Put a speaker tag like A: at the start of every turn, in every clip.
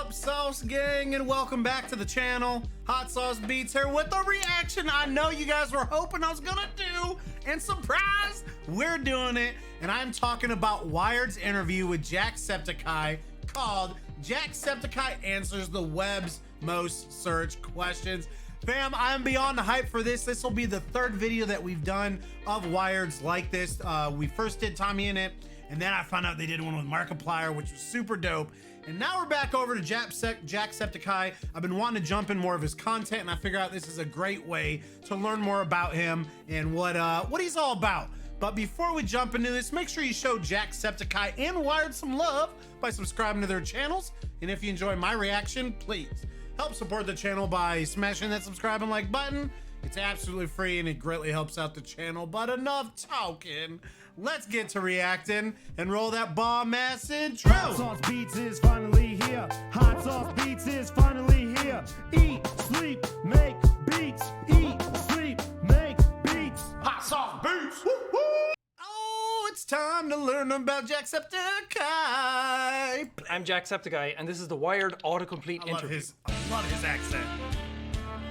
A: up, Sauce Gang, and welcome back to the channel. Hot Sauce Beats here with a reaction I know you guys were hoping I was gonna do, and surprise, we're doing it. And I'm talking about Wired's interview with Jacksepticeye called Jacksepticeye Answers the Web's Most Searched Questions. Fam, I'm beyond the hype for this. This will be the third video that we've done of Wired's like this. We first did Tommy in it, and then I found out they did one with Markiplier, which was super dope. And now we're back over to Jacksepticeye. I've been wanting to jump in more of his content, and I figure out this is a great way to learn more about him and what he's all about. But before we jump into this, make sure you show Jacksepticeye and Wired some love by subscribing to their channels. And if you enjoy my reaction, please help support the channel by smashing that subscribe and like button. It's absolutely free and it greatly helps out the channel. But enough talking. Let's get to reacting and roll that bomb ass intro.
B: Hot Sauce Beats is finally here. Hot Sauce Beats is finally here. Eat, sleep, make beats. Eat, sleep, make beats.
A: Hot Sauce Beats. Woo -woo. Oh, it's time to learn about Jacksepticeye.
C: I'm Jacksepticeye, and this is the Wired autocomplete interview.
A: I love his accent.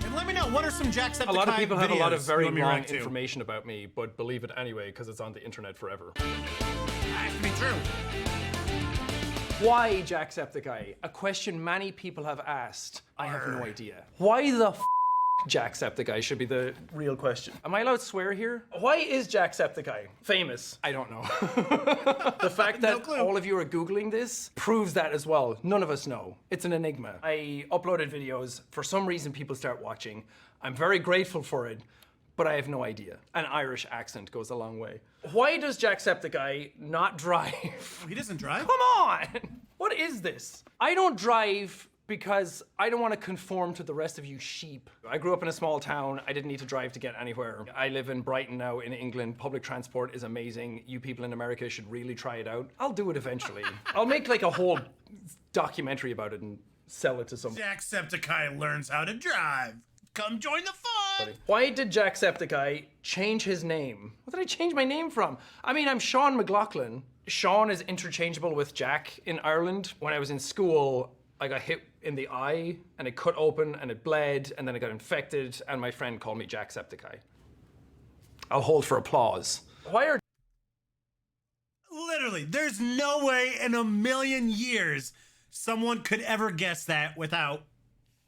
A: And let me know, what are some Jacksepticeye videos?
C: A lot of people have a lot of very
A: Let me
C: wrong
A: react to.
C: information about me, but believe it anyway, because it's on the internet forever.
A: That could be true.
C: Why Jacksepticeye? A question many people have asked. I have no idea. Why the f Jacksepticeye should be the real question. Am I allowed to swear here? Why is Jacksepticeye famous? I don't know. The fact that all of you are Googling this proves that as well. None of us know. It's an enigma. I uploaded videos. For some reason, people start watching. I'm very grateful for it, but I have no idea. An Irish accent goes a long way. Why does Jacksepticeye not drive?
A: He doesn't drive?
C: Come on! What is this? I don't drive because I don't want to conform to the rest of you sheep. I grew up in a small town. I didn't need to drive to get anywhere. I live in Brighton now in England. Public transport is amazing. You people in America should really try it out. I'll do it eventually. I'll make like a whole documentary about it and sell it to some.
A: Jacksepticeye learns how to drive. Come join the fun.
C: Why did Jacksepticeye change his name? What did I change my name from? I mean, I'm Sean McLaughlin. Sean is interchangeable with Jack in Ireland. When I was in school, I got hit in the eye and it cut open and it bled and then I got infected and my friend called me Jacksepticeye. I'll hold for applause. Why are...
A: Literally, there's no way in a million years someone could ever guess that without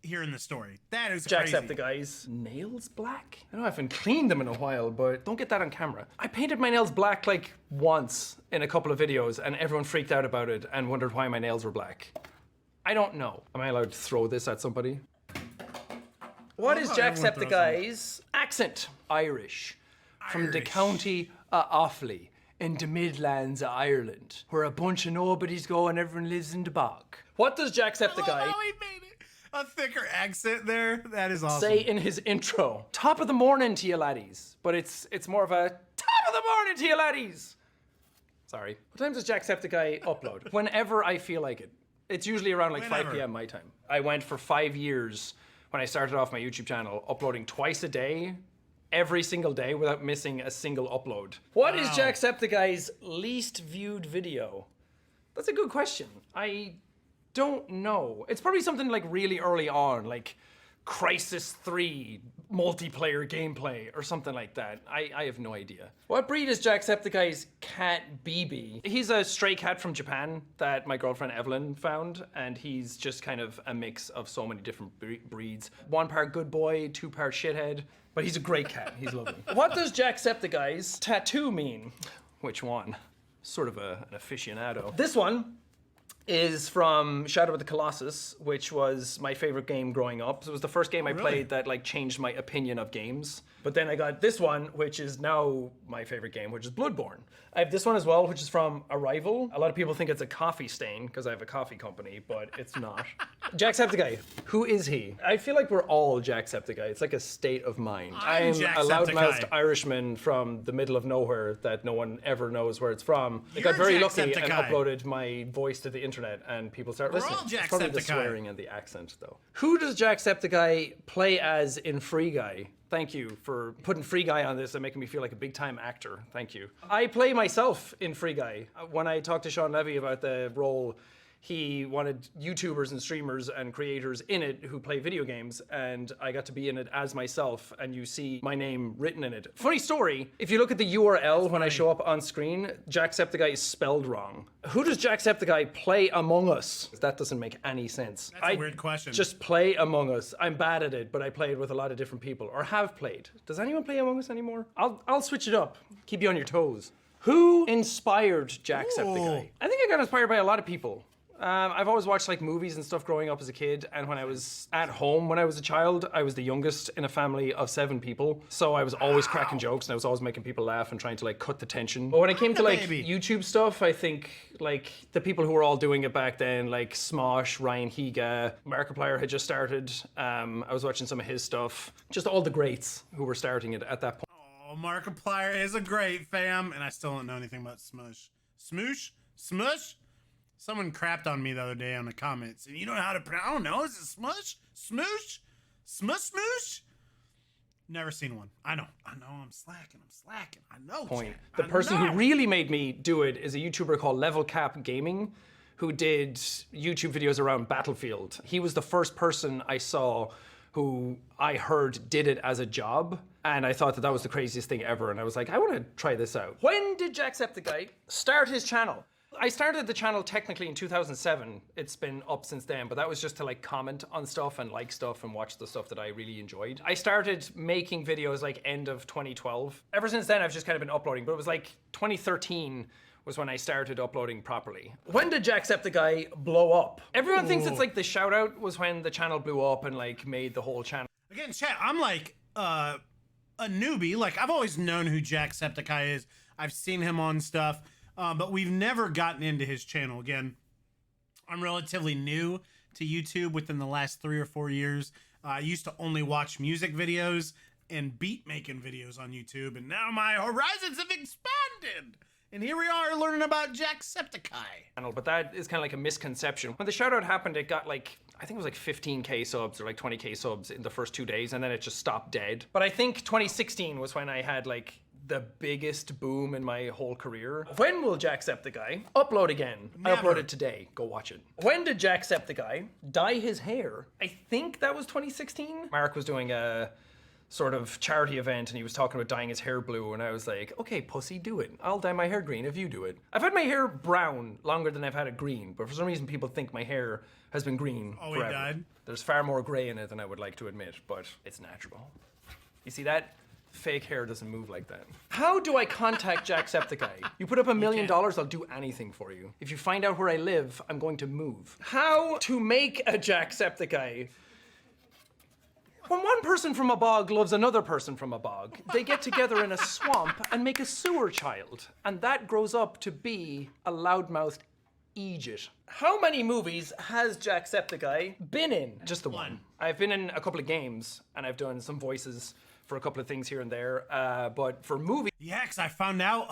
A: hearing the story. That is crazy.
C: Jacksepticeye's nails black? I know I haven't cleaned them in a while, but don't get that on camera. I painted my nails black like once in a couple of videos and everyone freaked out about it and wondered why my nails were black. I don't know. Am I allowed to throw this at somebody? What is Jacksepticeye's accent? Irish. From the county of Offaly in the Midlands of Ireland, where a bunch of nobodies go and everyone lives in the bog. What does Jacksepticeye
A: Oh, he made it. A thicker accent there. That is awesome.
C: say in his intro? Top of the morning to you laddies. But it's more of a top of the morning to you laddies. Sorry. What time does Jacksepticeye upload? Whenever I feel like it. It's usually around like 5 p.m. my time. I went for 5 years when I started off my YouTube channel, uploading twice a day, every single day without missing a single upload. What is Jacksepticeye's least viewed video? That's a good question. I don't know. It's probably something like really early on, like Crisis 3 multiplayer gameplay or something like that. I have no idea. What breed is Jacksepticeye's cat BB? He's a stray cat from Japan that my girlfriend Evelyn found, and he's just kind of a mix of so many different breeds. 1 part good boy, 2 part shithead, but he's a great cat. He's lovely. What does Jacksepticeye's tattoo mean? Which one? Sort of an aficionado. This one is from Shadow of the Colossus, which was my favorite game growing up. So it was the first game I played that like changed my opinion of games. But then I got this one, which is now my favorite game, which is Bloodborne. I have this one as well, which is from Arrival. A lot of people think it's a coffee stain because I have a coffee company, but it's not. Jacksepticeye, who is he? I feel like we're all Jacksepticeye. It's like a state of mind. I'm a loudmouthed Irishman from the middle of nowhere that no one ever knows where it's from. I got very lucky and uploaded my voice to the internet and people start listening. It's probably the swearing and the accent though. Who does Jacksepticeye play as in Free Guy? Thank you for putting Free Guy on this and making me feel like a big time actor. Thank you. I play myself in Free Guy. When I talked to Sean Levy about the role, he wanted YouTubers and streamers and creators in it who play video games, and I got to be in it as myself, and you see my name written in it. Funny story, if you look at the URL when I show up on screen, Jacksepticeye is spelled wrong. Who does Jacksepticeye play Among Us? That doesn't make any sense.
A: That's a weird question.
C: Just play Among Us. I'm bad at it, but I play it with a lot of different people, or have played. Does anyone play Among Us anymore? I'll switch it up. Keep you on your toes. Who inspired Jacksepticeye? I think I got inspired by a lot of people. I've always watched like movies and stuff growing up as a kid, and when I was at home when I was a child, I was the youngest in a family of 7 people, so I was always cracking jokes and I was always making people laugh and trying to like cut the tension. But when it came to like YouTube stuff, I think like the people who were all doing it back then, like Smosh, Ryan Higa, Markiplier had just started. I was watching some of his stuff. Just all the greats who were starting it at that point.
A: Oh, Markiplier is a great fam, and I still don't know anything about Smush. Smoosh? Smush? Someone crapped on me the other day on the comments, and you don't know how to pronounce. I don't know. Is it Smush? Smoosh? Smush? Smoosh? Never seen one. I know. I'm slacking. I know.
C: Point. The person who really made me do it is a YouTuber called Level Cap Gaming, who did YouTube videos around Battlefield. He was the first person I saw who I heard did it as a job, and I thought that that was the craziest thing ever, and I was like, I want to try this out. When did Jacksepticeye start his channel? I started the channel technically in 2007. It's been up since then, but that was just to like comment on stuff and like stuff and watch the stuff that I really enjoyed. I started making videos like end of 2012. Ever since then, I've just kind of been uploading, but it was like 2013 was when I started uploading properly. When did Jacksepticeye blow up? Everyone thinks it's like the shout out was when the channel blew up and like made the whole channel.
A: Again, chat, I'm like a newbie. Like, I've always known who Jacksepticeye is. I've seen him on stuff. But we've never gotten into his channel. Again, I'm relatively new to YouTube within the last 3 or 4 years. I used to only watch music videos and beat making videos on YouTube, and now my horizons have expanded. And here we are learning about Jacksepticeye.
C: But that is kind of like a misconception. When the shout out happened, it got like, I think it was like 15K subs or like 20K subs in the first 2 days, and then it just stopped dead. But I think 2016 was when I had like the biggest boom in my whole career. When will Jacksepticeye upload again?
A: Never.
C: I uploaded today. Go watch it. When did Jacksepticeye dye his hair? I think that was 2016. Mark was doing a sort of charity event and he was talking about dyeing his hair blue, and I was like, okay, pussy, do it. I'll dye my hair green if you do it. I've had my hair brown longer than I've had it green, but for some reason people think my hair has been green forever.
A: He died?
C: There's far more gray in it than I would like to admit, but it's natural. You see that? Fake hair doesn't move like that. How do I contact Jacksepticeye? You put up $1 million, I'll do anything for you. If you find out where I live, I'm going to move. How to make a Jacksepticeye? When one person from a bog loves another person from a bog, they get together in a swamp and make a sewer child. And that grows up to be a loudmouthed Egypt. How many movies has Jacksepticeye been in? Just the one. I've been in a couple of games, and I've done some voices for a couple of things here and there, but for movies...
A: Yeah, because I found out,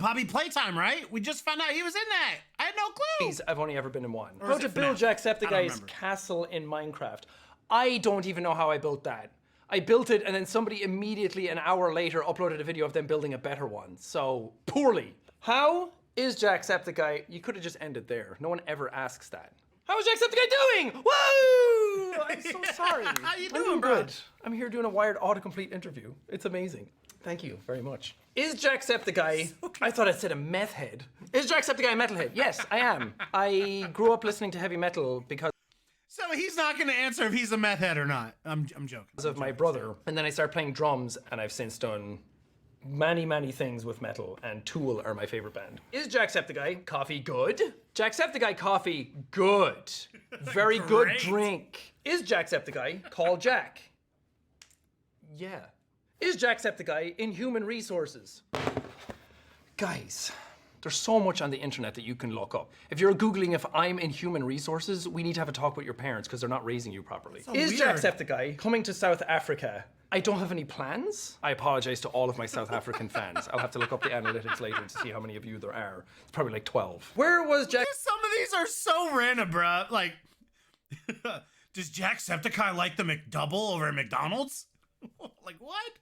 A: Poppy Playtime, right? We just found out he was in that. I had no clue.
C: I've only ever been in one.
A: Or
C: How
A: is
C: to
A: it
C: build
A: FNAF?
C: Jacksepticeye's castle in Minecraft. I don't even know how I built that. I built it, and then somebody immediately an hour later uploaded a video of them building a better one. So, poorly. How is Jacksepticeye... You could have just ended there. No one ever asks that. How is Jacksepticeye doing? Woo! I'm so sorry.
A: How you
C: I'm
A: doing, bro?
C: good. I'm here doing a Wired autocomplete interview. It's amazing. Thank you very much. Is Jacksepticeye... I thought I said a meth head. Is Jacksepticeye a metalhead? Yes, I am. I grew up listening to heavy metal because...
A: So he's not going to answer if he's a meth head or not. I'm joking.
C: of my brother. And then I started playing drums, and I've since done many things with metal, and Tool are my favorite band. Is Jacksepticeye coffee good? Jacksepticeye coffee good. Very good
A: Great.
C: drink. Is Jacksepticeye called Jack? Yeah. Is Jacksepticeye in human resources? Guys, there's so much on the internet that you can look up. If you're Googling if I'm in human resources, we need to have a talk with your parents because they're not raising you properly. Is
A: weird.
C: Jacksepticeye coming to South Africa? I don't have any plans. I apologize to all of my South African fans. I'll have to look up the analytics later to see how many of you there are. It's probably like 12. Where was Jack?
A: Some of these are so random, bro. Like, does Jacksepticeye like the McDouble over at McDonald's? Like, what?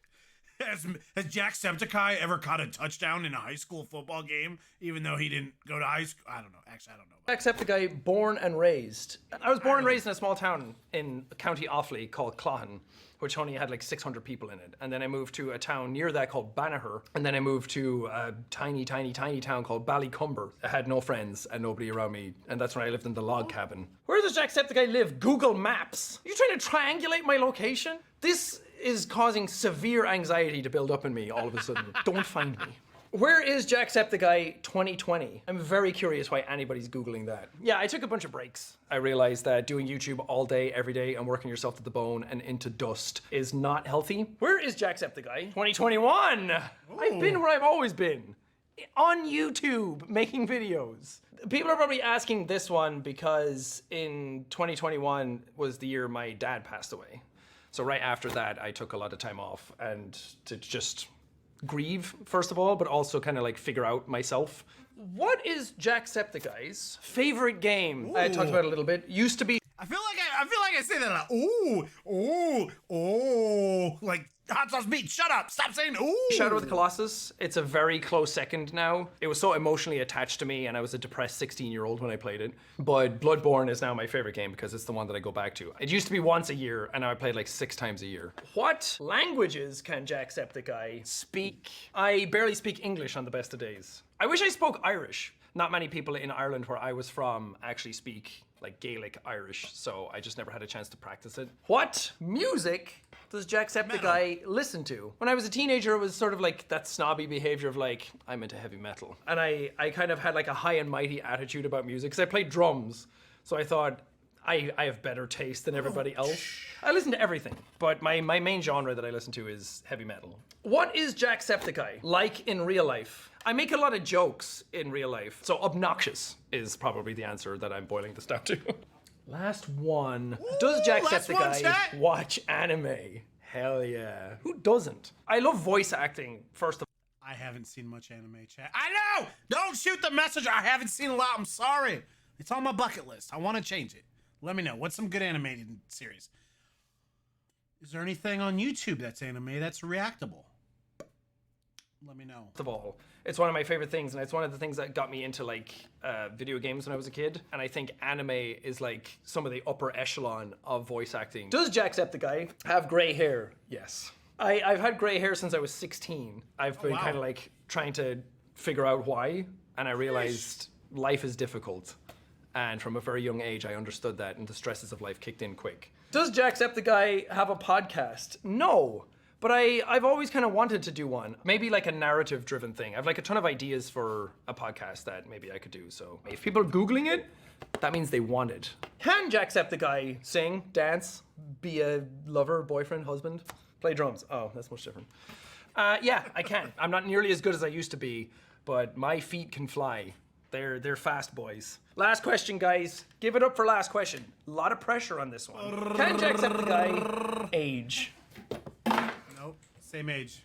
A: Has Jacksepticeye ever caught a touchdown in a high school football game, even though he didn't go to high school? I don't know. Actually, I don't know.
C: Jacksepticeye, born and raised. I was born and raised in a small town in County Offaly called Cloughan, which only had like 600 people in it. And then I moved to a town near that called Banagher. And then I moved to a tiny town called Ballycumber. I had no friends and nobody around me. And that's when I lived in the log cabin. Where does Jacksepticeye live? Google Maps. Are you trying to triangulate my location? This is causing severe anxiety to build up in me all of a sudden. Don't find me. Where is Jacksepticeye 2020? I'm very curious why anybody's Googling that. Yeah, I took a bunch of breaks. I realized that doing YouTube all day, every day, and working yourself to the bone and into dust is not healthy. Where is Jacksepticeye 2021? I've been where I've always been. On YouTube, making videos. People are probably asking this one because in 2021 was the year my dad passed away. So right after that, I took a lot of time off and to just grieve, first of all, but also kind of like figure out myself. What is Jacksepticeye's favorite game? I talked about it a little bit. Used to be.
A: I feel like I say that. Like Hot Sauce Beats. Shut up! Stop saying ooh.
C: Shadow of the Colossus. It's a very close second now. It was so emotionally attached to me, and I was a depressed 16-year-old when I played it. But Bloodborne is now my favorite game because it's the one that I go back to. It used to be once a year, and now I play it like 6 times a year. What languages can Jacksepticeye speak? I barely speak English on the best of days. I wish I spoke Irish. Not many people in Ireland where I was from actually speak like Gaelic Irish, so I just never had a chance to practice it. What music does Jacksepticeye listen to? When I was a teenager, it was sort of like that snobby behavior of like, I'm into heavy metal. And I kind of had like a high and mighty attitude about music because I played drums. So I thought, I have better taste than everybody else. I listen to everything, but my main genre that I listen to is heavy metal. What is Jacksepticeye like in real life? I make a lot of jokes in real life, so obnoxious is probably the answer that I'm boiling this down to. Last one. Does Jacksepticeye watch anime? Hell yeah. Who doesn't? I love voice acting, first of all.
A: I haven't seen much anime, chat. I know! Don't shoot the messenger. I haven't seen a lot. I'm sorry. It's on my bucket list. I want to change it. Let me know. What's some good animated series? Is there anything on YouTube that's anime that's reactable? Let me know.
C: First of all, it's one of my favorite things, and it's one of the things that got me into like video games when I was a kid. And I think anime is like some of the upper echelon of voice acting. Does Jacksepticeye have gray hair? Yes. I've had gray hair since I was 16. I've been kind of like trying to figure out why, and I realized life is difficult. And from a very young age, I understood that, and the stresses of life kicked in quick. Does Jacksepticeye have a podcast? No. But I've always kind of wanted to do one. Maybe like a narrative-driven thing. I have like a ton of ideas for a podcast that maybe I could do. So if people are Googling it, that means they want it. Can Jacksepticeye sing, dance, be a lover, boyfriend, husband, play drums? Oh, that's much different. Yeah, I can. I'm not nearly as good as I used to be, but my feet can fly. They're fast boys. Last question, guys. Give it up for last question. A lot of pressure on this one. Can Jacksepticeye age?
A: Nope. Same age.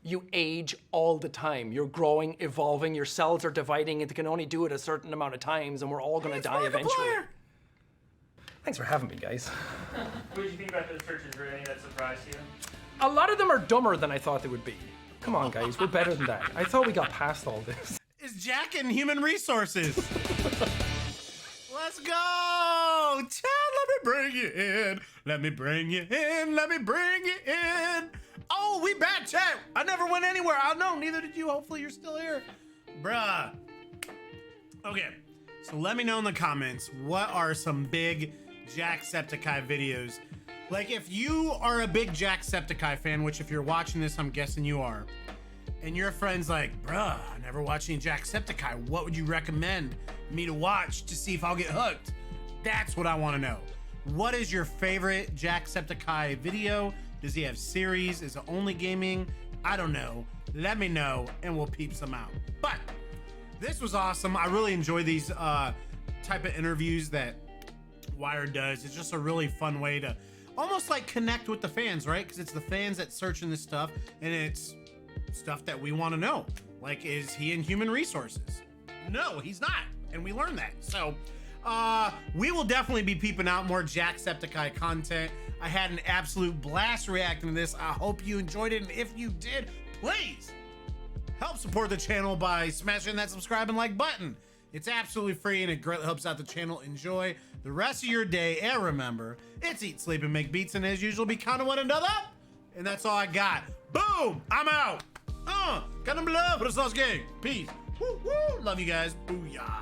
C: You age all the time. You're growing, evolving, your cells are dividing, and they can only do it a certain amount of times, and we're all gonna die eventually. Thanks for having me, guys.
D: What did you think about those churches? Were any that surprised you?
C: A lot of them are dumber than I thought they would be. Come on, guys, we're better than that. I thought we got past all this.
A: Is Jack in human resources? Let's go! Chad, let me bring you in. Let me bring you in. Let me bring you in. Oh, we back, Chad. I never went anywhere. I know, neither did you. Hopefully you're still here. Bruh. Okay, so let me know in the comments, what are some big Jacksepticeye videos? Like, if you are a big Jacksepticeye fan, which if you're watching this, I'm guessing you are, and your friend's like, bruh, I never watched any Jacksepticeye. What would you recommend me to watch to see if I'll get hooked? That's what I want to know. What is your favorite Jacksepticeye video? Does he have series? Is it only gaming? I don't know. Let me know and we'll peep some out. But this was awesome. I really enjoy these type of interviews that Wired does. It's just a really fun way to almost like connect with the fans, right? Because it's the fans that searching this stuff, and it's stuff that we want to know. Like, is he in human resources? No, he's not, and we learned that. So we will definitely be peeping out more Jacksepticeye content. I had an absolute blast reacting to this. I hope you enjoyed it, and if you did, please help support the channel by smashing that subscribe and like button. It's absolutely free and it greatly helps out the channel. Enjoy the rest of your day, and remember, it's eat, sleep, and make beats, and as usual, be kind of one another. And that's all I got. Boom! I'm out. Kind of love for the sauce gang. Peace. Woo woo. Love you guys. Booyah.